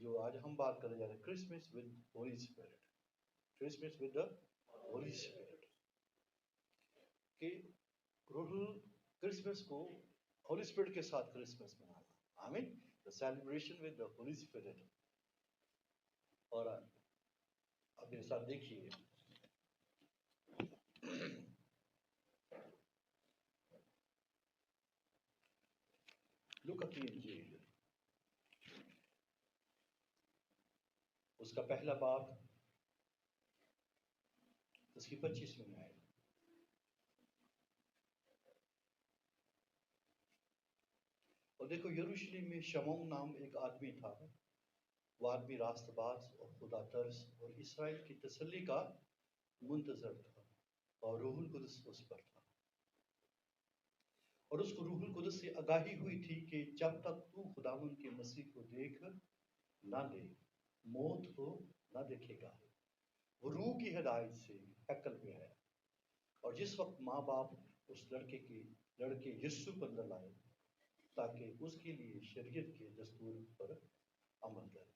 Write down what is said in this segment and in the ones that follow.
जो आज हम बात करने जा रहे हैं, Christmas with Holi spirit, Christmas with the Holi spirit, कि क्रिसमस को होली स्पिरिट के साथ क्रिसमस मनाना, आमीन, the celebration with the Holi spirit. और अब मेरे साथ देखिए लूका की इंजील उसका पहला बाब उसकी 25वीं आयत। और देखो, यरूशलेम में शमौन नाम एक आदमी था। वो आदमी रास्तबाज और खुदा तर्स और इसराइल की तसल्ली का मुंतजर था, और रूहुल कुदस उस पर था। और उसको रूहुल कुदस से आगाही हुई थी कि जब तक तू खुदावंद के मसीह को देख ना ले, मौत को ना देखेगा। वो रूह की हिदायत से हैकल में है, और जिस वक्त माँ बाप उस लड़के यीशु को अंदर लाए ताकि उसके लिए शरीयत के दस्तूर पर अमल करे,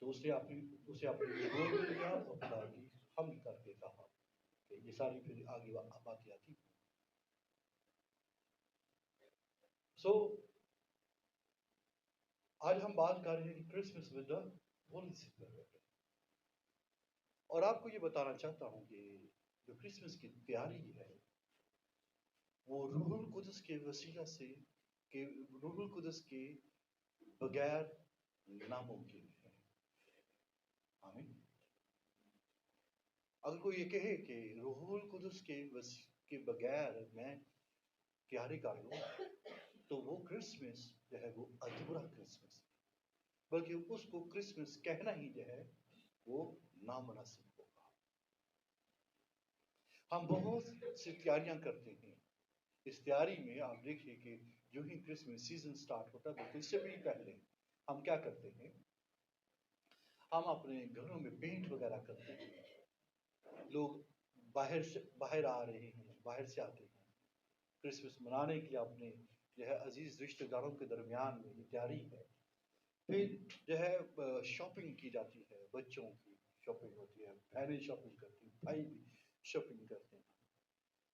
तो उसे अपने गोद में लिया और खुदा की हमद करके कहा कि ये सारी फिर आगे बातें आती। सो आज हम बात कर रहे हैं Christmas with the Holi spirit. और आपको ये बताना चाहता हूँ कि जो क्रिसमस की तैयारी है वो रूहुल कुदस के वसीला से, कि रूहुल कुदस के बगैर नामुमकिन है। आमीन। अगर कोई ये कहे कि रूहुल कुदस के बगैर मैं तैयारी कर लूँ, तो वो क्रिसमस जो है वो अधूरा क्रिसमस है, बल्कि उसको क्रिसमस कहना ही जो है वो नामुनासिब होगा। हम बहुत सी तैयारियां करते हैं। इस तैयारी में आप देखिए कि जो ही क्रिसमस सीजन स्टार्ट होता है तो इससे भी पहले हम क्या करते हैं, हम अपने घरों में पेंट वगैरह करते हैं। लोग बाहर आ रहे हैं, बाहर से आते हैं क्रिसमस मनाने के लिए। अपने जो है अजीज रिश्तेदारों के दरमियान में ये तैयारी है। फिर जो है शॉपिंग की जाती है, बच्चों की शॉपिंग होती है, बहनें शॉपिंग करती हैं, भाई भी शॉपिंग करते हैं।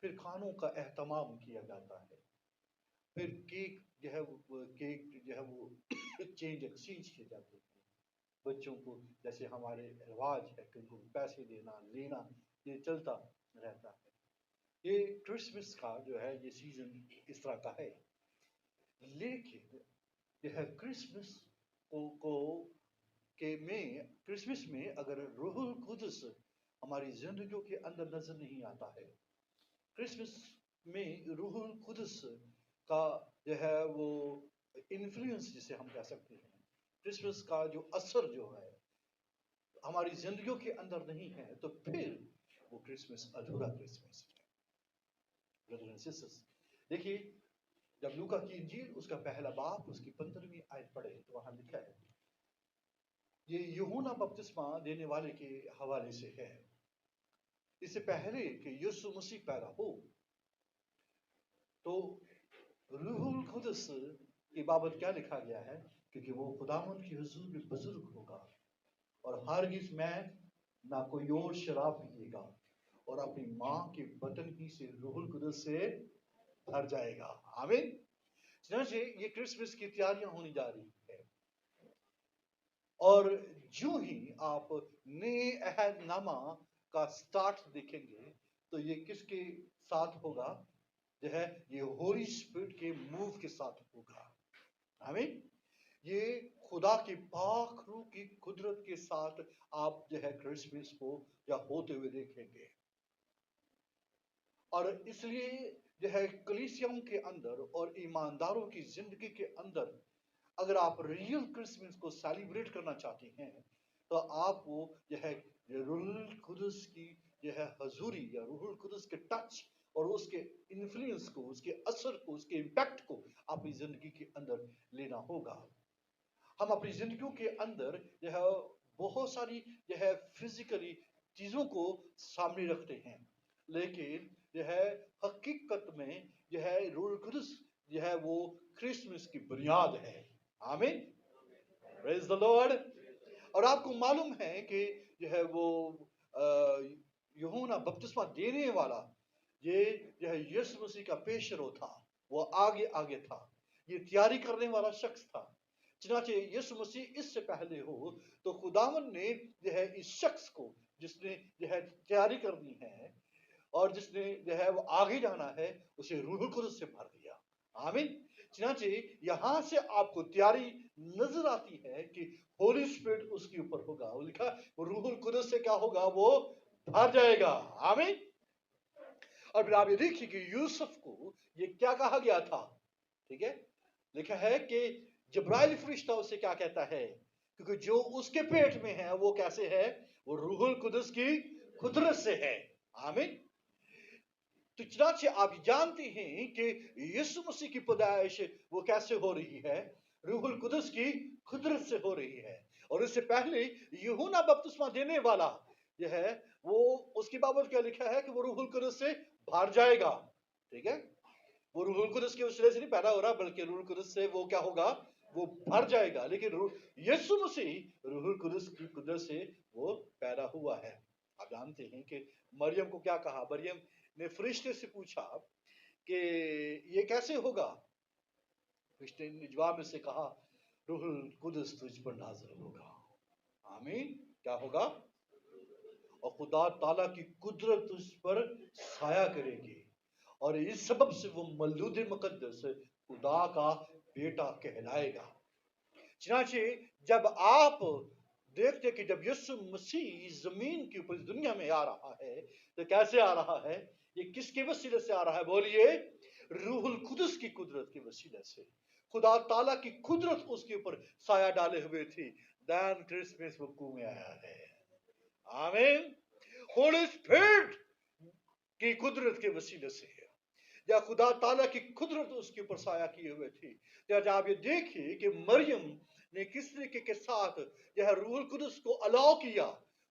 फिर खानों का एहतमाम किया जाता है। फिर केक जो है वो चेंज एक्सचेंज किए जाते हैं। बच्चों को जैसे हमारे रिवाज है कि उनको पैसे देना लेना ये चलता रहता है। ये क्रिसमस का जो है ये सीजन इस तरह का है। लेकिन जो है क्रिसमस क्रिसमस में अगर रूहुल कुदस हमारी जिंदगियों के अंदर नजर नहीं आता है, क्रिसमस में रूहुल कुदस का जो है वो इन्फ्लुएंस जिसे हम कह सकते हैं, क्रिसमस का जो असर जो है हमारी जिंदगियों के अंदर नहीं है, तो फिर वो क्रिसमस अधूरा क्रिसमस है। ब्रदर एंड सिस्टर्स, देखिए जब लूका की इंजील उसका पहला बाब उसकी 15वीं आयत पढ़े तो वहां लिखा है, ये यूहन्ना बपतिस्मा देने वाले के हवाले से है। इससे पहले कि यीशु मसीह पैदा हो, तो रूहुल कुदस की बाबत क्या लिखा गया है, क्योंकि वो खुदावंद की हुजूर में बुजुर्ग होगा और हरगिज़ में ना कोई और शराब पिएगा और अपनी माँ के बटन ही से रूहुल कुदस से भर जाएगा। आमीन। समझिए, ये क्रिसमस की तैयारियां होने जा रही है। और जो ही आप नए अहदनामा का स्टार्ट देखेंगे तो ये किसके साथ होगा, जो है ये होली स्पिरिट के मूव के साथ होगा। आमीन। ये खुदा की पाक रूह की कुदरत के साथ आप जो है क्रिसमस को या होते हुए देखेंगे। और इसलिए जो है कलीसियाओं के अंदर और ईमानदारों की जिंदगी के अंदर अगर आप रियल क्रिसमस को सेलिब्रेट करना चाहते हैं, तो आप वो जो है रूहुल कुदस की जो है हजूरी या रूहुल कुदस के टच और उसके इन्फ्लुएंस को, उसके असर को, उसके इम्पैक्ट को अपनी जिंदगी के अंदर लेना होगा। हम अपनी जिंदगियों के अंदर जो है बहुत सारी जो है फिजिकली चीजों को सामने रखते हैं, लेकिन जो है हकीकत में जो है रूहुल कुदस जो है वो क्रिसमस की बुनियाद है। आमीन, प्रेज द लॉर्ड। और आपको मालूम है कि जो है वो यूहन्ना बपतिस्मा देने वाला, ये जो है यीशु मसीह का पेशरो था, वो आगे आगे था, ये तैयारी करने वाला शख्स था। चुनाचे यीशु मसीह इससे पहले हो तो खुदावन ने जो है इस शख्स को, जिसने जो है तैयारी करनी है और जिसने जो है वो आगे जाना है, उसे रूह कुदस से भर दिया। आमीन। चुनाचे यहाँ से आपको तैयारी नजर आती है कि होली स्पिरिट उसके ऊपर होगा। वो लिखा वो रूह कुदस से क्या होगा, वो भर जाएगा। आमीन। और फिर आप ये देखिए कि यूसुफ को ये क्या कहा गया था, ठीक है, लिखा है कि जिब्राइल फरिश्ता उसे क्या कहता है, क्योंकि जो उसके पेट में है वो कैसे है, वो रूहुल कुदस की कुदरत से है। आमीन। तो चुनाचे आप जानते हैं कि यीशु मसीह की पैदाइश वो कैसे हो रही है, रूहुल कुदस की कुदरत से हो रही है। और इससे पहले यूहन्ना बपतिस्मा देने वाला जो है वो, उसकी बाबत क्या लिखा है कि वो रूहुल कुदस से भर जाएगा। ठीक है, वो रूहुल कुदस के वसीले से नहीं पैदा हो रहा, बल्कि रूहुल कुदस से वो क्या होगा, वो भर जाएगा। लेकिन यीशु मसीह रूहुल कुदस की कुदरत से वो पैदा हुआ है। आप जानते हैं कि मरियम को क्या कहा, मरियम ने फरिश्ते से पूछा कि ये कैसे होगा। फरिश्ते ने जवाब में से कहा, रूहुल कुदस तुझ पर नाज़िल होगा। आमीन। क्या होगा, और खुदा ताला की कुदरत तुझ पर साया करेगी, और इस सबब से वो मौलूद मुकद्दस खुदा का बेटा कहलाएगा। चनाचे जब आप देखते कि जब यीशु मसीह जमीन के ऊपर दुनिया में आ रहा है तो कैसे आ रहा है, ये किसके वसीले से आ रहा है, बोलिए, रूहुल कुदस की कुदरत के वसीले से। खुदा ताला की कुदरत उसके ऊपर साया डाले हुए थी। दैन क्रिसमस वकू में आया है। आमीन। होली स्पिरिट की कुदरत के वसीले से है, या खुदा ताला की कुदरत उसके ऊपर साया किए हुए थी। जब आप ये देखिए कि मरियम ने किस तरीके के साथ यह रूहुल कुदस को अलाउ किया,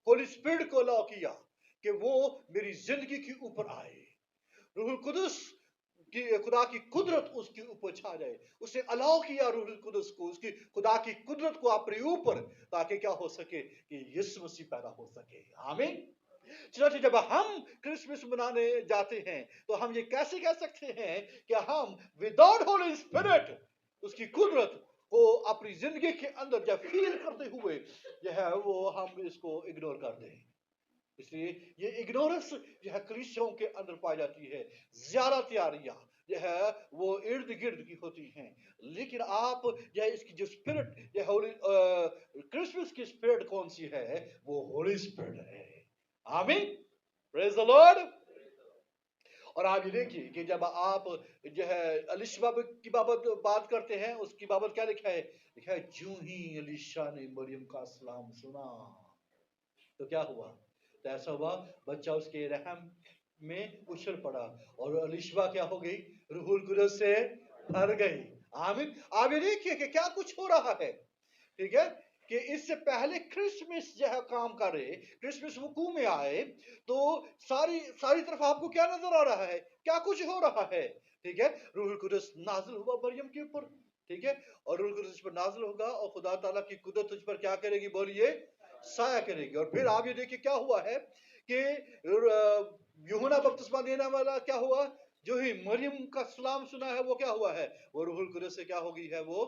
होली स्पिरिट को अलाउ किया कि वो मेरी जिंदगी के ऊपर आए, रूहुल कुदस कि खुदा की कुदरत उसके ऊपर छा जाए। उसने अलाउ किया रूहुल कुदस को, उसकी खुदा की कुदरत को अपने ऊपर, ताकि क्या हो सके कि यीशु मसीह पैदा हो सके। आमीन। चलो, जब हम क्रिसमस मनाने जाते हैं तो हम ये कैसे कह सकते हैं कि हम विदाउट होली स्पिरिट उसकी कुदरत को अपनी जिंदगी के अंदर जब फील करते हुए जो है वो हम इसको इग्नोर करते हैं। इसलिए ये इग्नोरेंस जो है कलीसियाओं के अंदर पाई जाती है। ज्यादा तैयारियां जो है वो इर्द गिर्द की होती हैं, लेकिन आप जो है इसकी जो स्पिरिट जो होली क्रिसमस की स्पिरिट कौन सी है, वो होली स्पिरिट है। आमीन, प्रेज द लॉर्ड। और आप ये देखिए कि जब आप जो है अलीशा की बाबत बात करते हैं, उसकी बाबत क्या लिखा है, लिखा है जूं ही अलीशा ने मरियम का सलाम सुना तो क्या हुआ, तो ऐसा हुआ बच्चा उसके रहम में उछल पड़ा और अलीशा क्या हो गई, रूहुल कुदस से भर गई। आमीन। आप ये देखिए कि क्या कुछ हो रहा है। ठीक है, कि इससे पहले क्रिसमस जो है काम करे, क्रिसमस वकू में आए तो सारी सारी तरफ आपको क्या नजर आ रहा है, क्या कुछ हो रहा है। ठीक है, रूहुल कुदस नाजिल हुआ मरियम के ऊपर। ठीक है, और रूहुल कुदस पर नाजिल होगा और खुदा ताला की कुदरत तुझ पर क्या करेगी, बोलिए, साया करेगी। और फिर आप ये देखिए क्या हुआ है कि यूहन्ना बपतिस्मा देने वाला क्या हुआ, जो ही मरियम का सलाम सुना है वो क्या हुआ है, वो रूहुल कुदस से क्या हो गई है, वो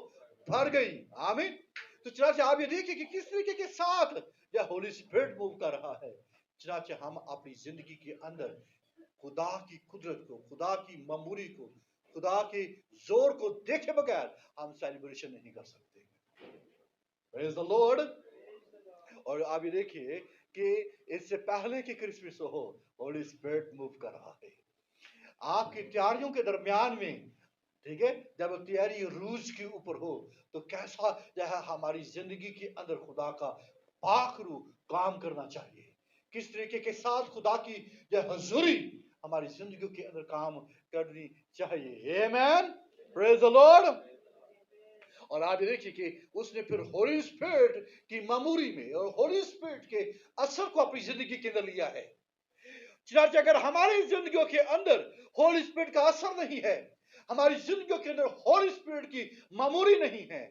भर गई। आमीन। तो चनाचे आप ये देखिए कि किस तरीके के साथ यह होली स्पिरिट मूव कर रहा है। चनाचे हम अपनी जिंदगी के अंदर खुदा की कुदरत को, खुदा की मामूरी को, खुदा के जोर को देखे बगैर हम सेलिब्रेशन नहीं कर सकते। Praise the Lord. और आप ये देखिए कि इससे पहले कि क्रिसमस हो, होली स्पिरिट मूव कर रहा है आपकी तैयारियों के दरमियान में। ठीक है, जब तैयारी रूज के ऊपर हो तो कैसा जो है हमारी जिंदगी के अंदर खुदा का पाक रूह काम करना चाहिए, किस तरीके के साथ खुदा की जो हुजूरी हमारी जिंदगी के अंदर काम करनी चाहिए। आमेन, प्रेज द लॉर्ड। और आप देखिए कि उसने फिर होली स्पिरिट की मामूरी में और होली स्पिरिट के असर को अपनी जिंदगी के अंदर लिया है। चनाचे अगर हमारी जिंदगियों के अंदर होली स्पिरिट का असर नहीं है, हमारी जिंदगियों के अंदर होली स्पिरिट की मामूरी नहीं है,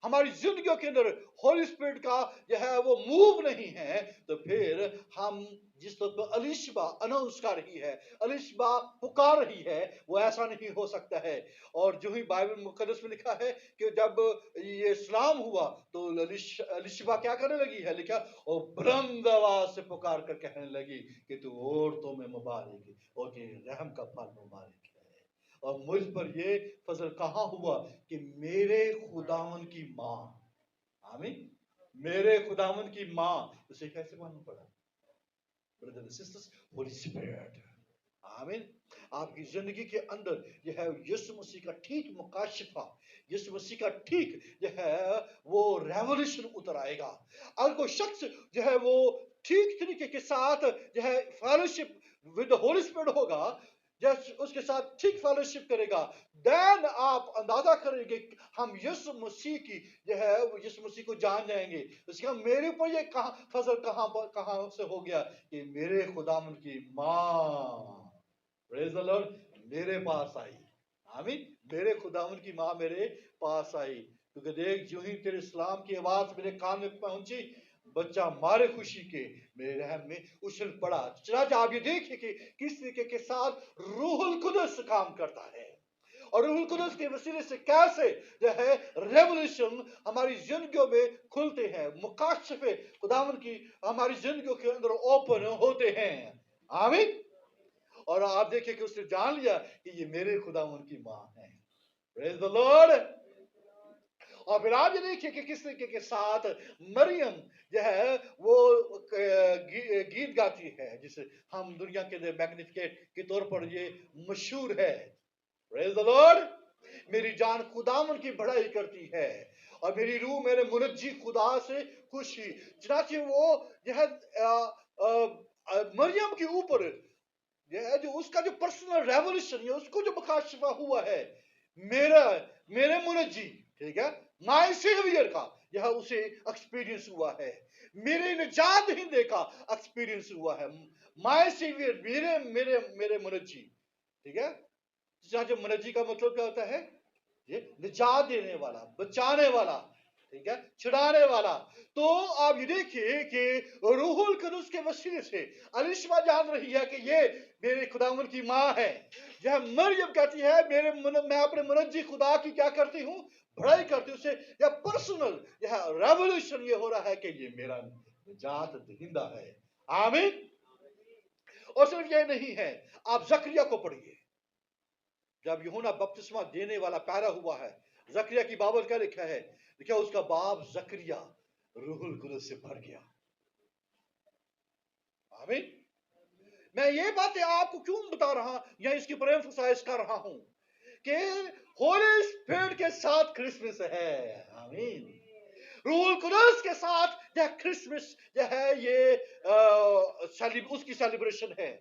हमारी जिंदगियों के अंदर होली स्पिरिट का जो है वो मूव नहीं है, तो फिर हम जिस पर अलिशबा अनाउंस कर रही है, अलिशबा पुकार रही है, वो ऐसा नहीं हो सकता है। और जो ही बाइबल मुकद्दस में लिखा है कि जब ये इस्लाम हुआ तो अलिशबा क्या करने लगी है, लिखा और बुलंद आवाज से पुकार कर कहने लगी कि तू औरतों में मुबारक है और कि रहम का फल मुबारक है। और मुझ पर ये फजल कहाँ हुआ कि मेरे खुदावन की माँ, आमीन, मेरे खुदावन की माँ, उसे कैसे मालूम पड़ा? Brother and sisters, Holi spirit, आमीन, आपकी जिंदगी के अंदर जो है यीशु मसीह का ठीक मुकाशिफा, यीशु मसीह का ठीक जो है वो रेवोल्यूशन उतर आएगा। अगर कोई शख्स जो है वो ठीक तरीके के साथ जो है fellowship with the Holi spirit होगा, जैसे उसके साथ ठीक फेलोशिप करेगा, देन आप अंदाजा करेंगे हम यीशु मसीह की जो है वो यीशु मसीह को जान जाएंगे। उसका मेरे ऊपर ये फजल कहाँ से हो गया कि मेरे खुदावन की माँ, प्रेज द लॉर्ड, मेरे पास आई, आमीन, मेरे खुदावन की माँ मेरे पास आई। क्योंकि देख जो ही तेरे इस्लाम की आवाज मेरे कान में पहुंची, बच्चा मारे खुशी के मेरे रहम में उछल पड़ा। चनाच आप ये देखिए कि किस तरीके के साथ रूहुल कुदस काम करता है और रूहुल कुदस के वसीले से कैसे जो है रेवोल्यूशन हमारी जिंदगियों में खुलते हैं, मुकाशफे खुदावन की हमारी जिंदगियों के अंदर ओपन होते हैं, आमीन। और आप देखिए कि उसने जान लिया कि ये मेरे खुदावन की माँ है, प्रेज द लॉर्ड। और फिर आप ये देखिए कि किस तरीके के साथ मरियम जो है वो गीत गाती है जिसे हम दुनिया के मैग्निफिकेट के तौर पर ये मशहूर है, प्रेज द लॉर्ड। मेरी जान खुदावन की बड़ाई करती है और मेरी रूह मेरे मुनज्जी खुदा से खुशी। चनाचे वो जो है मरियम के ऊपर ये जो उसका जो पर्सनल रेवोल्यूशन है, उसको जो मुकाशफा हुआ है, मेरे मुनज्जी, ठीक है, माय सेवियर का यह उसे एक्सपीरियंस हुआ है, मेरे निजात हिंदे का एक्सपीरियंस हुआ है, माय सेवियर, मेरे मेरे मेरे मुनज्जी, ठीक है। जो मुनज्जी का मतलब क्या होता है? ये निजात देने वाला, बचाने वाला, ठीक है, छुड़ाने वाला। तो आप ये देखिए कि रूहुल कुदस के वसीले से अलिशबा जान रही है कि ये मेरे खुदावन की माँ है। यह मरियम कहती है मैं अपने मुनज्जी खुदा की क्या करती हूँ, बड़ाई करती हूँ। यह पर्सनल यह रेवोल्यूशन ये हो रहा है कि ये मेरा निजात दहिंदा है, आमीन। और सिर्फ ये नहीं है, आप जकरिया को पढ़िए, जब यूहन्ना बपतिस्मा देने वाला पैदा हुआ है, जकरिया की बाबत क्या लिखा है? लिखा उसका बाप जकरिया रूहुल कुदस से भर गया, आमीन। मैं ये बातें आपको क्यों बता रहा या इसकी पर एम्फसाइज कर रहा हूं कि होली स्पिरिट के साथ क्रिसमस है, आमीन। रूहुल कुदस के साथ यह क्रिसमस जो है ये उसकी सेलिब्रेशन है।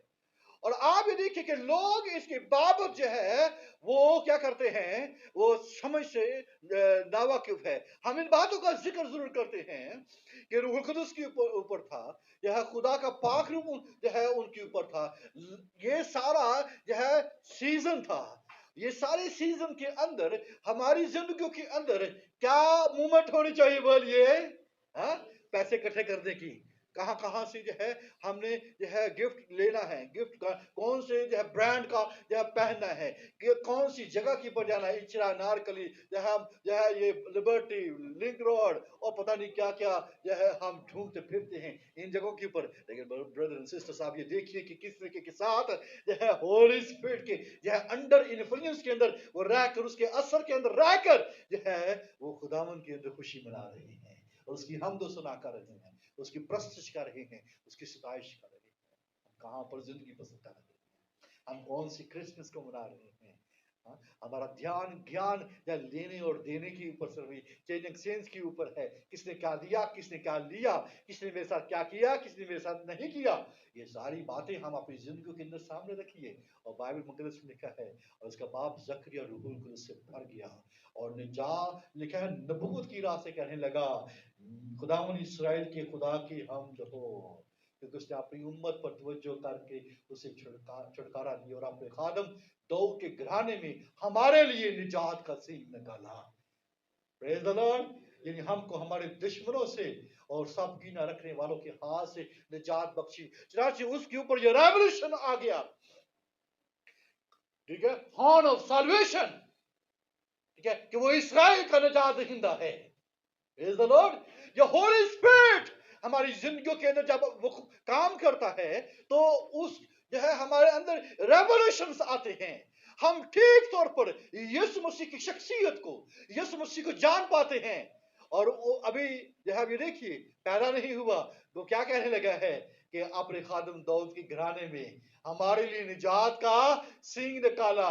और आप ये देखिए कि लोग इसके बाबत जो है वो क्या करते हैं, वो समझ से नावाकिफ है। हम इन बातों का जिक्र जरूर करते हैं कि रूहुल कुदस के ऊपर था, यह खुदा का पाक रूह जो है उनके ऊपर था। ये सारा जो है सीजन था, ये सारे सीजन के अंदर हमारी जिंदगियों के अंदर क्या मूवमेंट होनी चाहिए बोलिए? हाँ, पैसे इकट्ठे करने की, कहां से जो है हमने जो है गिफ्ट लेना है, गिफ्ट का कौन से जो है ब्रांड का जो है पहनना है, कि कौन सी जगह की पर जाना है, इचरा, नारकली, जो है ये लिबर्टी, लिंक रोड और पता नहीं क्या क्या जो है हम ढूंढते फिरते हैं इन जगहों के ऊपर। लेकिन ब्रदर एंड सिस्टर्स, आप ये देखिए कि किस तरीके के साथ जो है होली स्पिरिट के जो है अंडर इन्फ्लुएंस के अंदर वो रहकर, उसके असर के अंदर रहकर जो है वो खुदावन के अंदर खुशी मना रहे हैं और उसकी हमदो सुना कर रहे हैं, उसकी प्रस्तुति कर रहे हैं, उसकी सिताइश कर रहे हैं। हम कहां पर जिंदगी बसर कर रहे हैं, हम कौन सी क्रिसमस को मना रहे हैं। हमारा ध्यान ज्ञान या लेने और देने के ऊपर से भी, चेंजिंग सेंस के ऊपर है, किसने क्या दिया, किसने क्या लिया, किसने मेरे साथ क्या किया, किसने मेरे साथ नहीं किया। ये सारी बातें हम अपनी जिंदगी के अंदर सामने रखिए। और बाइबल मुकद्दस में लिखा है और उसका बाप जकरिया रूहुल कुदस से भर गया और निजा लिखा है नबूवत की राह से कहने लगा, खुदावन इस्राएल के खुदा की हमद हो, क्योंकि उसने अपनी उम्मत पर तवज्जो करके उसे छुटकारा दिया और अपने खादम दाऊद के घराने में हमारे लिए निजात का सीन निकाला, प्रेज द लॉर्ड। यानी हमको हमारे दुश्मनों से और सब कीना रखने वालों के हाथ से निजात बख्शी। चनाचे उसके ऊपर ये रेवल्यूशन आ गया, ठीक है, हॉर्न ऑफ सैल्वेशन, ठीक है, कि वो इसराइल का निजात दहिंदा है। Praise the Lord. ये होली स्पिरिट हमारी जिंदगियों के अंदर जब वो काम करता है तो उस जो है हमारे अंदर रेवोल्यूशंस आते हैं। हम ठीक तौर पर यीशु मसीह की शख्सियत को, यीशु मसीह को जान पाते हैं। और वो अभी जो है ये देखिए पैदा नहीं हुआ, वो क्या कहने लगा है कि अपने खादम दाऊद के घराने में हमारे लिए निजात का सिंह निकाला।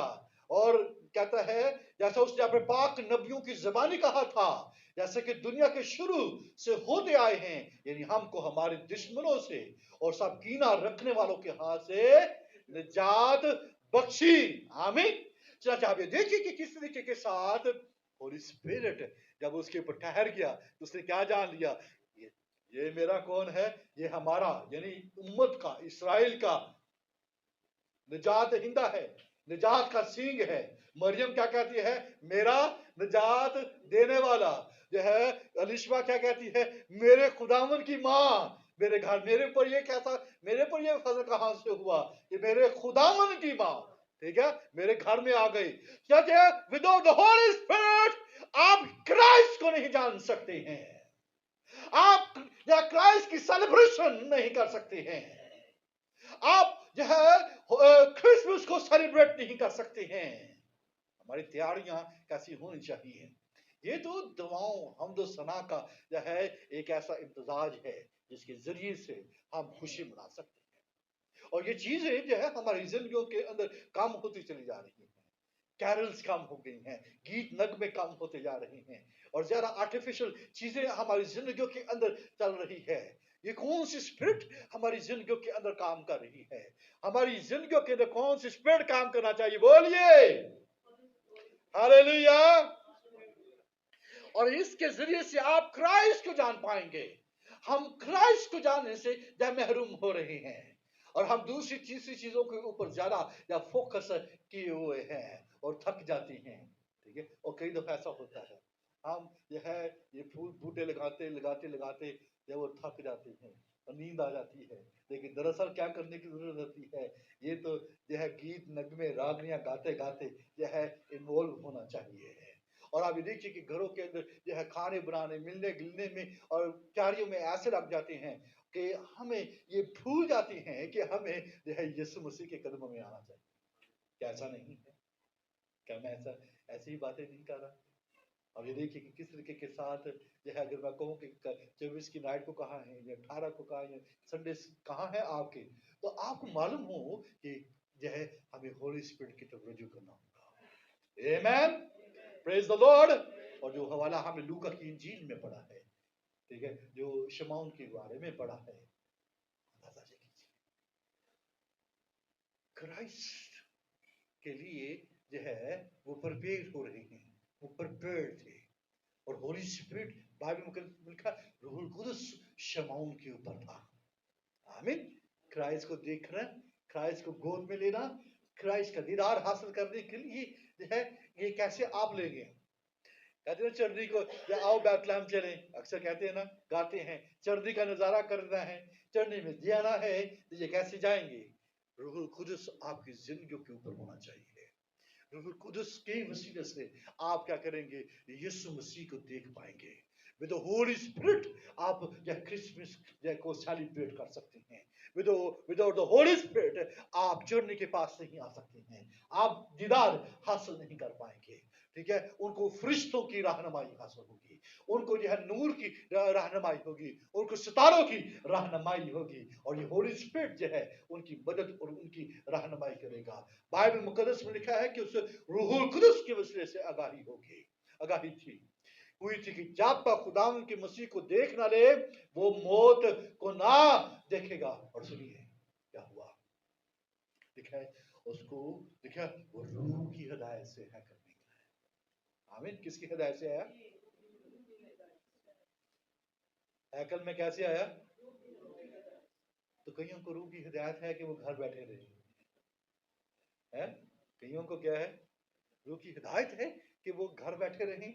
और कहता है जैसा उसने अपने पाक नबियों की ज़बानी कहा था, जैसे कि दुनिया के शुरू से होते आए हैं, यानी हमको हमारे दुश्मनों से और सब कीना रखने वालों के हाथ से निजात बख्शी। आमीन। चला आप ये देखिए कि किस तरीके के साथ होली स्पिरिट जब उसके ऊपर ठहर गया तो उसने क्या जान लिया, ये मेरा कौन है, ये हमारा यानी उम्मत का, इसराइल का निजात हिंदा है, निजात का सींग है। मरियम क्या कहती है, मेरा निजात देने वाला जो है। अलिशबा क्या कहती है, मेरे खुदावन की माँ मेरे घर, मेरे पर ये कैसा, मेरे पर ये फजल कहां से हुआ कि मेरे खुदावन की माँ, ठीक है, मेरे घर में आ गई। क्या क्या विदाउट द होली स्पिरिट आप क्राइस्ट को नहीं जान सकते हैं, आप या क्राइस्ट की सेलिब्रेशन नहीं कर सकते हैं, आप जो है क्रिसमस को सेलिब्रेट नहीं कर सकते हैं। हमारी तैयारियां कैसी होनी चाहिए। ये तो दुआओं हमदो सना का जो है एक ऐसा इम्तिजाज है जिसके जरिए से हम खुशी मना सकते हैं। और ये चीजें जो है हमारी जिंदगियों के अंदर कम होती चली जा रही हैं, कैरल्स कम हो गई हैं, गीत नगमे कम होते जा रहे हैं, और ज्यादा आर्टिफिशियल चीजें हमारी जिंदगियों के अंदर चल रही है। ये कौन सी स्पिरिट हमारी जिंदगियों के अंदर काम कर रही है, हमारी जिंदगियों के अंदर कौन सी स्पिरिट काम करना चाहिए, बोलिए हालेलुया। और इसके जरिए से आप क्राइस्ट को जान पाएंगे। हम क्राइस्ट को जानने से जब महरूम हो रहे हैं और हम दूसरी तीसरी चीजों के ऊपर ज्यादा या फोकस किए हुए हैं और थक जाते हैं, ठीक है। और कई दफा ऐसा होता है हम जो है ये फूल बूटे लगाते लगाते लगाते जब वो थक जाते हैं और नींद आ जाती है, लेकिन दरअसल क्या करने की जरूरत होती है, ये तो जो है गीत नगमे रागनियां गाते गाते जो है इन्वॉल्व होना चाहिए। और आप ये देखिए कि घरों के अंदर जो है खाने बनाने, मिलने गिलने में और तैयारियों में ऐसे लग जाते हैं कि हमें ये भूल जाते हैं कि हमें जो है यीशु मसीह के कदमों में आना चाहिए। क्या ऐसा नहीं है? क्या मैं ऐसी ही बातें नहीं कर रहा? अब ये देखिए कि किस तरीके के साथ जो है, अगर मैं कहूँ कि 24 की नाइट को कहाँ है या 18 को कहाँ है, संडे कहाँ है आपके, तो आपको मालूम हो कि जो है हमें होली स्पिरिट की तरफ रुजू करना होगा। आमेन, प्रेज द लॉर्ड। और जो हवाला हमें लूका की इंजील में पढ़ा है, ठीक है, जो शमौन के बारे में पढ़ा है, क्राइस्ट के लिए जो है वो प्रिपेयर हो रहे हैं, वो प्रिपेयर थे। और होली स्पिरिट बाइबल में लिखा रूहुल कुदस शमौन के ऊपर था। आमीन। क्राइस्ट को देखना, क्राइस्ट को गोद में लेना, क्राइस्ट का दीदार हासिल करने के लिए जो है ये कैसे आप लेंगे। कहते हैं चर्दी को या आओ बैतलहम चले, अक्सर कहते हैं ना, गाते हैं चर्दी का नजारा करना है, चढ़ने में जाना है, तो ये कैसे जाएंगे। रूहुल कुदस आपकी जिंदगियों के ऊपर होना चाहिए। रूहुल कुदस के वसीले से आप क्या करेंगे, यीशु मसीह को देख पाएंगे। विद द होली स्पिरिट आप यह क्रिसमस को सेलिब्रेट कर सकते हैं। विदाउट द होली स्पिरिट आप जर्नी के पास नहीं आ सकते हैं, आप दीदार हासिल नहीं कर पाएंगे, ठीक है। उनको फरिश्तों की रहनुमाई हासिल होगी, उनको जो है नूर की रहनुमाई होगी, उनको सितारों की रहनुमाई होगी, और ये होली स्पिरिट जो है उनकी मदद और उनकी रहनुमाई करेगा। बाइबल मुकद्दस में लिखा है कि उस रूहुल कुदस के वसीले से आगाही होगी, आगाही थी हुई थी कि जब तक खुदावन के मसीह को देख ना ले वो मौत को ना देखेगा। और सुनिए क्या हुआ, लिखा है उसको, लिखा है वो रूह की हिदायत से है करने का। आमीन। किसकी हिदायत से आया? हैकल में कैसे आया? तो कईयों को रूह की हिदायत है कि वो घर बैठे रहे हैं, कईयों को क्या है, रूह की हिदायत है कि वो घर बैठे रहें,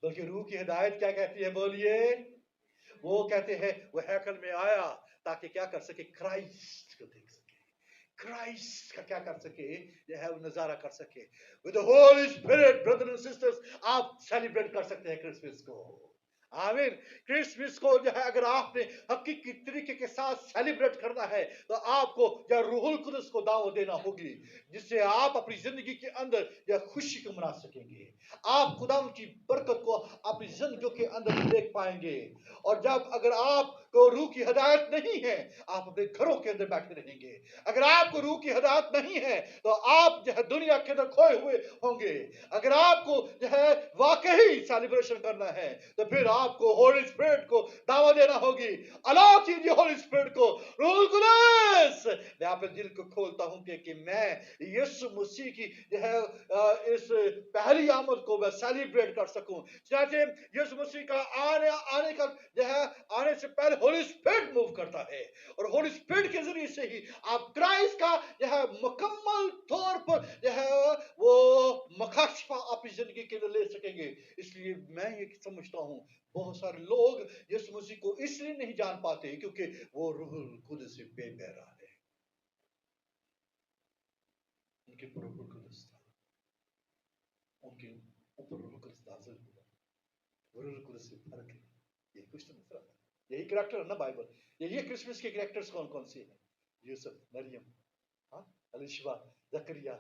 बल्कि रूह की हिदायत क्या कहती है, बोलिए? वो कहते हैं वो हैकल में आया ताकि क्या कर सके, क्राइस्ट को देख सके, क्राइस्ट का क्या कर सके, जो है वो नजारा कर सके। With the Holi spirit brothers and sisters, आप सेलिब्रेट कर सकते हैं क्रिसमस को। आमीन। क्रिसमस को जो है अगर आपने हकीकी तरीके के साथ सेलिब्रेट करना है तो आपको या रूहुल कुदस को दावत देना होगी, जिससे आप अपनी जिंदगी के अंदर या खुशी को मना सकेंगे। आप खुदा की बरकत को अपनी जिंदगी के अंदर देख पाएंगे। और जब अगर आपको रूह की हिदायत नहीं है, आप अपने घरों के अंदर बैठे रहेंगे। अगर आपको रूह की हिदायत नहीं है तो आप जो है दुनिया के अंदर खोए हुए होंगे। अगर आपको जो है वाकई सेलिब्रेशन करना है तो फिर आपको होली स्पिरिट को दावत देना होगी। अलाउ कीजिए होली स्पिरिट को, रूह कुदस मैं अपने दिल को खोलता हूं कि मैं यीशु मसीह की जो है इस पहली आमद को मैं सेलिब्रेट कर सकूं। चाहे यीशु मसीह का आने का जो है आने से पहले होली स्पिरिट मूव करता है, और होली स्पिरिट के जरिए से ही आप क्राइस्ट का जो है मुकम्मल तौर पर जो है वो मकाशफा अपनी जिंदगी के लिए ले सकेंगे। इसलिए मैं ये समझता हूं बहुत सारे लोग यीशु मसीह को इसलिए नहीं जान पाते क्योंकि वो रूहुल कुदस से बेबहरा है। उनके ऊपर रूहुल कुदस था, उनके ऊपर रूहुल कुदस नाज़िल हुआ। रूहुल कुदस से फर्क है, ये कुछ तो मतलब है। यही कैरेक्टर है ना बाइबल। यही क्रिसमस के कैरेक्टर्स कौन कौन से हैं? यूसुफ, मरियम, हाँ, अलीशबा, जकरिया,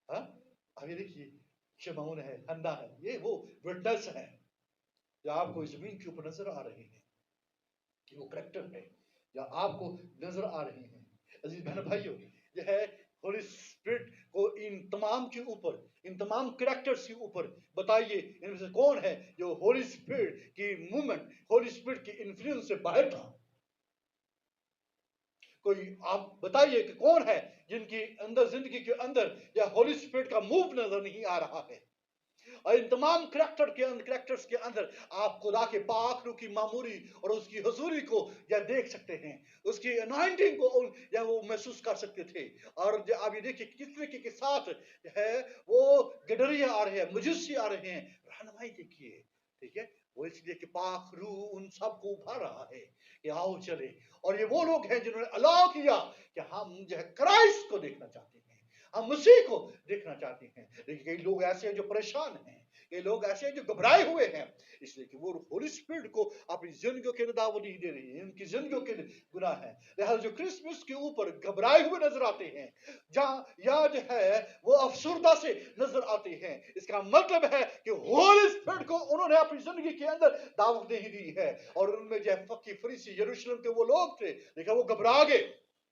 हाँ, आगे देखिए शमौन है, हन्ना है, ये वो विटनेस है जो आपको जमीन के ऊपर नजर आ रहे हैं कि वो कैरेक्टर है या आपको नजर आ रहे हैं। अजीज बहन भाइयों, यह है होली स्पिरिट को इन तमाम के ऊपर, इन तमाम कैरेक्टर्स के ऊपर बताइए इनमें से कौन है जो होली स्पिरिट की मूवमेंट, होली स्पिरिट की इन्फ्लुएंस से बाहर था। कोई आप बताइए कि कौन है जिनकी अंदर जिंदगी के अंदर या होली स्पिरिट का मूव नजर नहीं आ रहा है। और इन तमाम कैरेक्टर्स के अंदर आप खुदा के पाक रूह की मामूरी और उसकी हुजूरी को या देख सकते हैं, उसकी अनॉइंटिंग को या वो महसूस कर सकते थे। और आप ये देखिए किस तरीके के साथ है वो गडरिया आ रहे हैं, मजूसी आ रहे हैं, रहनुमाई देखिए, ठीक है। वो इसलिए कि पाक रूह उन सबको उभा रहा है कि आओ चले। और ये वो लोग हैं जिन्होंने अलाउ किया कि हम जो है क्राइस्ट को देखना चाहते हैं, हम मसीह को देखना चाहते हैं। लेकिन कई लोग ऐसे हैं जो परेशान हैं, कई लोग ऐसे हैं जो घबराए हुए हैं, इसलिए कि वो होली स्पिरिट को अपनी जिंदगियों के दावत नहीं दे रही है, उनकी जिंदगियों के गुनाह है। लिहाजा जो क्रिसमस के ऊपर घबराए हुए नजर आते हैं, जहां या जो है वो अफसुर्दा से नजर आते हैं, इसका मतलब है कि होली स्पिरिट को उन्होंने अपनी जिंदगी के अंदर दावत नहीं दी है। और उनमें जो फकी फरीसी यरूशलेम के वो लोग थे, देखा वो घबरा गए।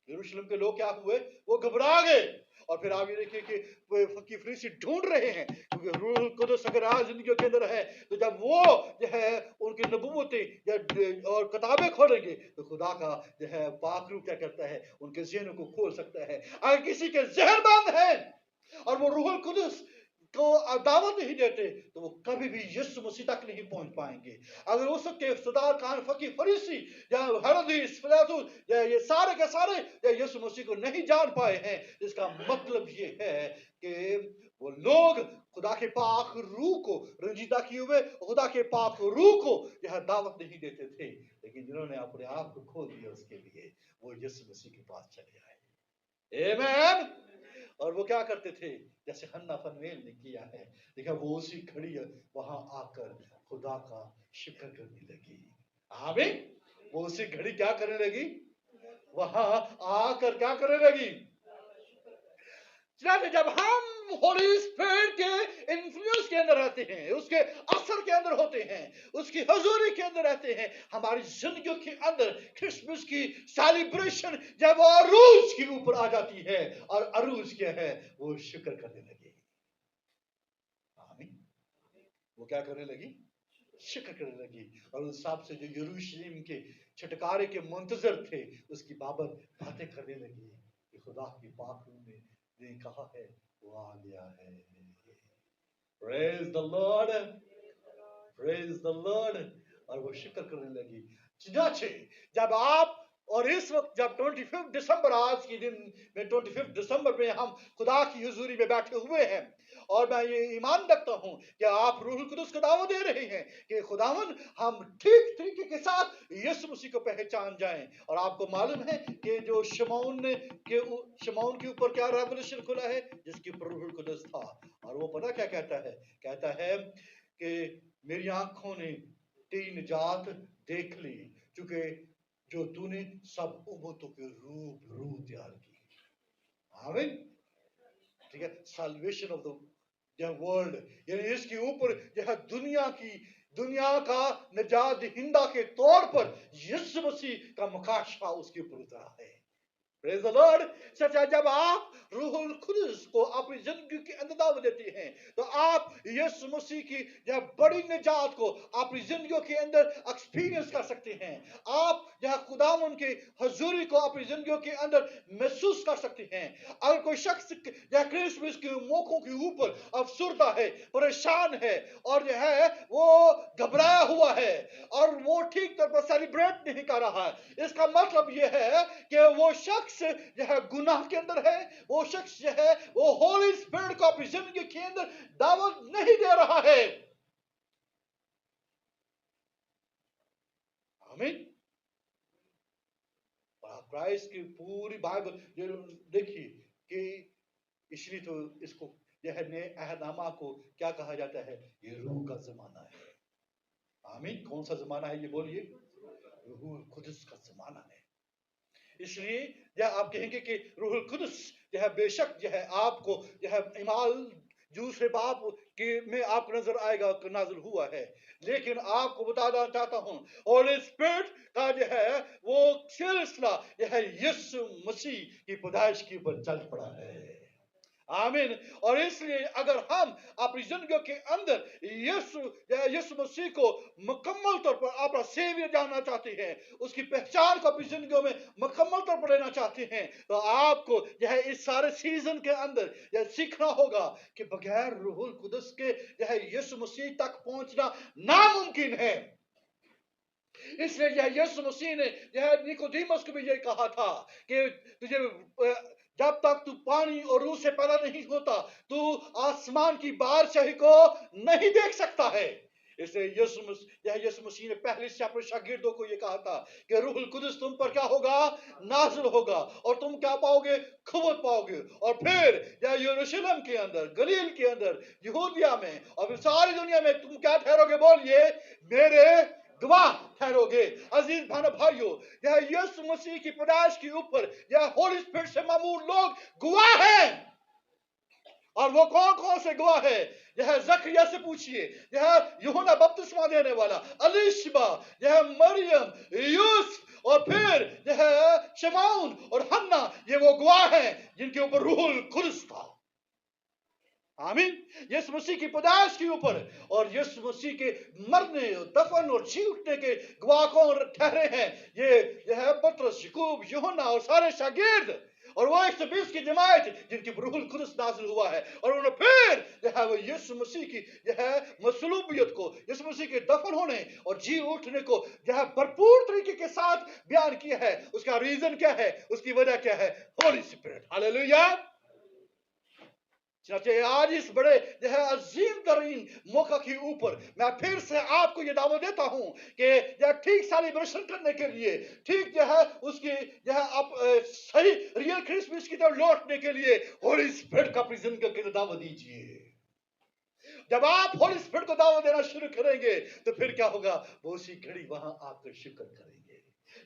यरूशलेम के लोग क्या हुए, वो घबरा गए। और फिर आप ये देखिए कि फकी फरीसी ढूंढ रहे हैं, क्योंकि रूह कुदस अगर आज जिंदगी के अंदर है तो जब वो जो है उनकी नबूवतें या और किताबें खोलेंगे तो खुदा का जो है पाक रूह क्या करता है, उनके ज़हनों को खोल सकता है। अगर किसी के ज़हन बंद है और वो रूहुल कुदस को दावत नहीं देते तो वो कभी भी यीशु मसीह तक नहीं पहुंच पाएंगे। अगर उस के सदार खान फकी फरीसी या हरदीस फलातुल या ये सारे के सारे या यीशु मसीह को नहीं जान पाए हैं, इसका मतलब ये है कि वो लोग खुदा के पाक रूह को रंजीदा किए हुए खुदा के पाक रूह को यह दावत नहीं देते थे। लेकिन जिन्होंने अपने आप को खोल दिया उसके लिए वो यीशु मसीह के पास चले आए। आमीन। और वो क्या करते थे, जैसे हन्ना फनवेल ने किया है, देखा वो उसी घड़ी वहां आकर खुदा का शुक्र करने लगी। आमीन। वो उसी घड़ी क्या करने लगी, वहां आकर क्या करने लगी। जब हम होली स्पिरिट के इन्फ्लुएंस के अंदर रहते हैं, उसके असर के अंदर होते हैं, उसकी हजूरी के अंदर रहते हैं, हमारी जिंदगियों के अंदर क्रिसमस की सेलिब्रेशन जब अरूज के ऊपर आ जाती है, और अरूज क्या है, वो शुक्र करने लगी। आमीन। वो क्या करने लगी, शुक्र करने लगी। और उस हिसाब से जो यरूशलेम के छुटकारे के मुंतजर थे उसकी बाबत बातें करने लगी कि खुदा की पाक रूह ने कहा है वो आ गया है। Praise the Lord, praise the Lord। और वो शुक्र करने लगी। जब आप और इस वक्त जब 25 दिसंबर आज के दिन में 25 दिसंबर में हम खुदा की हुजूरी में बैठे हुए हैं और मैं ये ईमान रखता हूं कि आप रूह कुदस को दावत दे रहे हैं कि खुदावन हम ठीक तरीके के साथ यीशु मसीह को पहचान जाएं। और आपको मालूम है कि जो शमौन के ऊपर क्या रेवलेशन खुला है, जिसके ऊपर रूह कुदस था, और वो पता क्या कहता है कि मेरी आंखों ने तेरी निजात देख ली, क्योंकि जो तूने सब उम्मतों के रूह तैयार की। आमीन। ठीक है, salvation of the world, यानी इसके ऊपर यह दुनिया का निजात दहिंदा के तौर पर यीशु मसीह का मुकाशफा उसके ऊपर उतरा है। Praise the Lord। सच्चा, जब आप रूहुल कुदस को अपनी जिंदगी के अंदर दावत देते हैं तो आप यीशु मसीह की यह बड़ी निजात को अपनी जिंदगी के अंदर एक्सपीरियंस कर सकते हैं। आप यह खुदावन के हजूरी को अपनी जिंदगी के अंदर महसूस कर सकते हैं। अगर कोई शख्स यह क्रिसमस के मौकों के ऊपर अफसुर्दा है, परेशान है, और जो है वो घबराया हुआ है और वो ठीक तरह पर सेलिब्रेट नहीं कर रहा है, इसका मतलब यह है कि वो शख्स यह गुनाह के अंदर है, वो शख्स जो है वो होली स्पिरिट को अपनी जिंदगी के अंदर दावत नहीं दे रहा है। आमीन। क्राइस्ट की पूरी बाइबल देखिए कि इसलिए तो इसको यह नए अहदनामा को क्या कहा जाता है, ये रूह का जमाना है। आमीन। कौन सा जमाना है ये बोलिए? रूह कुदस का जमाना है। इसलिए यह आप कहेंगे कि रूहुल कुदस यह बेशक यह आपको यह इमाल दूसरे बाप के में आपको नजर आएगा, नाजिल हुआ है, लेकिन आपको बताना चाहता हूं होली स्पिरिट का जो है वो सिलसिला यह यीशु मसीह की पैदाइश के ऊपर चल पड़ा है। आमीन। और इसलिए अगर हम अपनी जिंदगी के अंदर यीशु मसीह को मुकम्मल तौर पर अपना सेवियर जानना चाहते हैं, उसकी पहचान को अपनी जिंदगी में मुकम्मल तौर पर लेना चाहते हैं, तो आपको यह इस सारे सीजन के अंदर यह सीखना होगा कि बगैर रूहुल कुदस के यह यीशु मसीह तक पहुंचना नामुमकिन है। इसलिए यह यीशु मसीह ने यह निकोदेमुस को भी यह कहा था कि तुझे जब तक तू पानी और रूह से पैदा नहीं होता तू आसमान की बादशाही को नहीं देख सकता है। इसलिए यीशु मसीह ने पहले से अपने शागिर्दों को यह कहा था कि रूहुल कुदस तुम पर क्या होगा, नाज़िल होगा, और तुम क्या पाओगे, क़ुव्वत पाओगे, और फिर यरूशलेम के अंदर, गलील के अंदर, यहूदिया में और फिर सारी दुनिया में तुम क्या ठहरोगे, बोलिए, मेरे गवाह ठहरोगे। अजीज भाइयों, यह यीशु मसीह की पैदाइश के ऊपर यह होली स्पिरिट से मामूल लोग गवाह हैं। और वो कौन कौन से गवाह है? यह जकरिया से पूछिए, यह यूहन्ना बपतिस्मा देने वाला, अलीशबा, यह मरियम, यूसुफ, और फिर यह शमौन और हन्ना, ये वो गवाह हैं जिनके ऊपर रूहुल कुदस था। आमीन। यीशु मसीह की पैदाइश के ऊपर और यीशु मसीह के मरने, दफन और जी उठने के गवाह कौन ठहरे हैं? यह पतरस, याकूब, यूहन्ना और सारे शागिर्द, और वो 120 की जमात जिनकी रूहुल कुदस नाज़िल हुआ है। और उन्होंने फिर यह यीशु मसीह की यह मसलूबियत को, यीशु मसीह के दफन होने और जी उठने को यह भरपूर तरीके के साथ बयान किया है। उसका रीजन क्या है, उसकी वजह क्या है? होली स्पिरिट। हालेलुया। आज इस बड़े यह अजीम तरीन मौका के ऊपर मैं फिर से आपको यह दावत देता हूं कि यह ठीक सेलिब्रेशन करने के लिए, ठीक यह उसकी यह आप सही रियल क्रिसमस की तरफ लौटने के लिए होली स्पिरिट का अपनी जिंदगी के लिए दावत दीजिए। जब आप होली स्पिरिट को दावत देना शुरू करेंगे तो फिर क्या होगा, वो उसी घड़ी वहां आकर शुक्र करेंगे।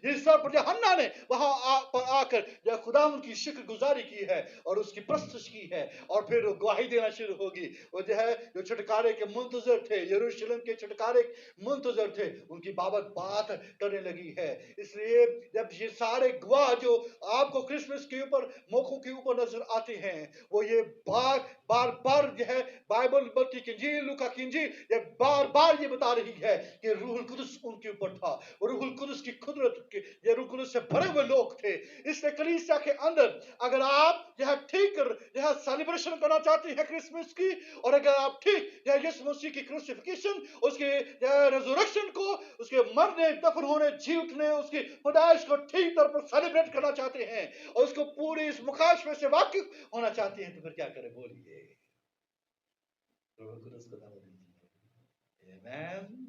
इस पर हन्ना ने वहां पर आकर जब खुदा उनकी शुक्र गुजारी की है और उसकी प्रस्तुत की है, और फिर गवाही देना शुरू होगी। वो जो है जो छुटकारे के मुंतजर थे, यरूशलेम के छुटकारे मुंतजर थे, उनकी बाबत बात करने लगी है। इसलिए जब ये सारे गवाह जो आपको क्रिसमस के ऊपर मौकों के ऊपर नजर आते हैं, वो ये बार जो है बाइबल बल्कि इंजील, लूका की इंजील ये बार ये बता रही है कि रूहुल कुदस उनके ऊपर था, रूहुल कुदस की खुदरत के ये रूह कुदस से भरे हुए लोग थे। इसलिए कलीसिया के अंदर अगर आप यह ठीक यह सेलिब्रेशन करना चाहते हैं क्रिसमस की, और अगर आप ठीक यह यीशु मसीह की क्रूसिफिक्शन, उसके रेजरेक्शन को, उसके मरने, दफन होने, जी उठने, उसकी पैदाइश को ठीक तरह पर सेलिब्रेट करना चाहते हैं और उसको पूरी इस मुकाशफे से वाकिफ होना चाहते हैं, तो फिर क्या करें, बोलिए। रूह कुदस को दावत दीजिए। आमेन।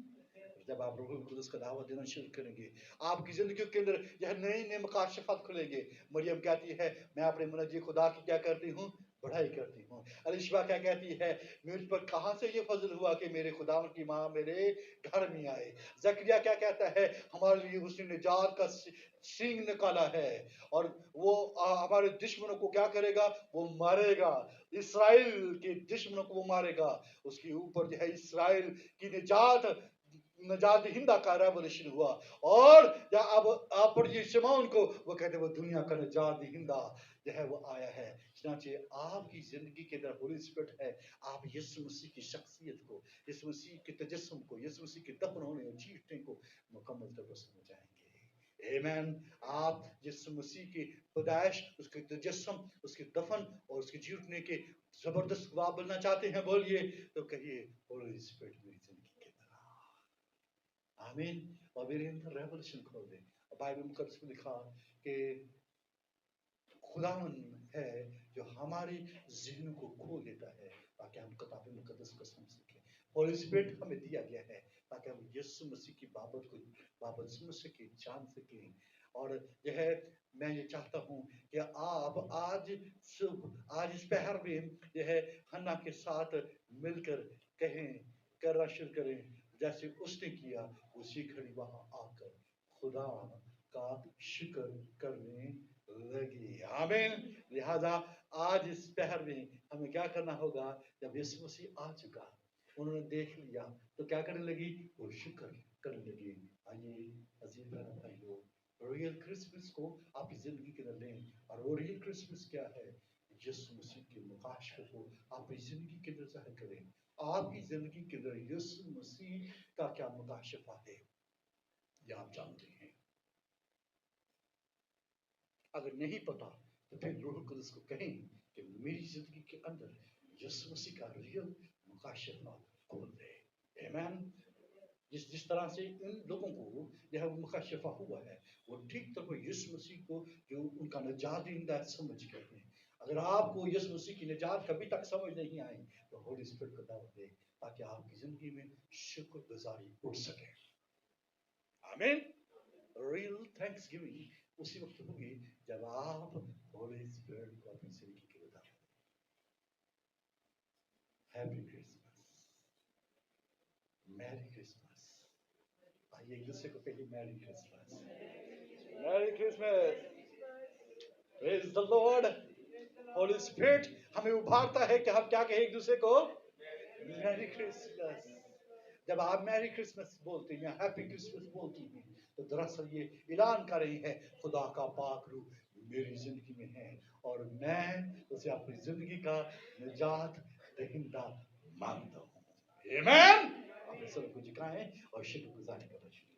जब आप रूह कुदस को दावत देना शुरू करेंगे, आपकी जिंदगी के अंदर यह नए नए मकाशिफात खुलेंगे। मरियम कहती है, मैं अपने मुनज्जी खुदा की क्या करती हूँ, बढ़ाई करती हूँ। अलिशबा क्या कहती है, मुझ पर कहाँ से ये फजल हुआ कि मेरे खुदा की माँ मेरे घर में आए। जकरिया क्या कहता है, हमारे लिए उसने निजात का सींग निकाला है, और वो हमारे दुश्मनों को क्या करेगा, वो मारेगा। इसराइल के दुश्मनों को वो मारेगा। उसके ऊपर जो है इसराइल की नजात हिंदा का रेवोल्यूशन हुआ। और या अब आप पढ़िए शिमोन को, वो कहते हैं वो दुनिया का नजात हिंदा जो है वो आया है। चनाचे आपकी जिंदगी के अंदर होली स्पिरिट है, आप यीशु मसीह की शख्सियत को, यीशु मसीह के तजस्सुम को, यीशु मसीह के दफन होने और जीतने को मुकम्मल तौर पर समझ जाएंगे। आमेन। आप यीशु मसीह की पैदाइश, उसके तजस्सुम, उसके दफन और उसके जीतने के जबरदस्त गवाह बनना चाहते हैं, बोलिए तो कहिए होली स्पिरिट मेरी जिंदगी के अंदर। आमीन। और मेरे अंदर रेवोल्यूशन खोल दे। बाइबल मुकद्दस में लिखा कि खुदावन है जो हमारी ज़हन को खोल देता है ताकि हम किताब मुकद्दस को समझ सकें। होली स्पिरिट हमें दिया गया है ताकि हम यीशु मसीह की बाबत समझ सकें, जान सकें। और यह मैं ये चाहता हूँ कि आप आज इस पहर में यह हन्ना के साथ मिलकर करना शुरू करें जैसे उसने किया। उसी घड़ी वहां आकर खुदा का शुक्र करने लगी। आमीन। लिहाजा आज इस पहर में हमें क्या करना होगा, जब यीशु मसीह आ चुका, उन्होंने देख लिया, तो क्या करने लगी, वो शुक्र करने लगी। आइए अजीज भाइयों, रॉयल क्रिसमस को आपकी जिंदगी के अंदर लें। और रॉयल क्रिसमस क्या है, यीशु मसीह के मुकाशफे को अपनी जिंदगी के अंदर जाहिर करें। आपकी जिंदगी के अंदर यीशु मसीह का क्या मुकाशफा है, ये आप जानते हैं। अगर नहीं पता तो फिर रूह कुदस को कहें कि मेरी जिंदगी के अंदर यीशु मसीह का रियल मुकाशफा खोल दे। आमीन। जिस तरह से इन लोगों को यह मुकाशफा हुआ है, वो ठीक तरह यीशु मसीह को जो उनका निजात दहिंदा समझ गए हैं। अगर आपको यीशु मसीह की निजात कभी तक समझ नहीं आई, तो होली स्पिरिट को दावत दे ताकि आपकी जिंदगी में शुक्रगुजारी उठ सके। आमीन। रियल थैंक्सगिविंग उसी वक्त होगी जब आप होली स्पिरिट को अपनी जिंदगी के लिए दावत दें। Happy Christmas, merry Christmas. आइए एक दूसरे को कहिए merry Christmas, merry Christmas. Praise the Lord. Holi spirit हमें उभारता है कि हम क्या कहें एक दूसरे को, मैरी क्रिसमस। जब आप मैरी क्रिसमस बोलते हैं या हैप्पी क्रिसमस बोलती हैं, तो दरअसल ये ऐलान कर रही है खुदा का पाक रूह मेरी जिंदगी में है और मैं उसे अपनी जिंदगी का निजात दहिंदा मानता हूँ। आमीन। अपने सर को झुकाएं और शुक्रगुजारी करना शुरू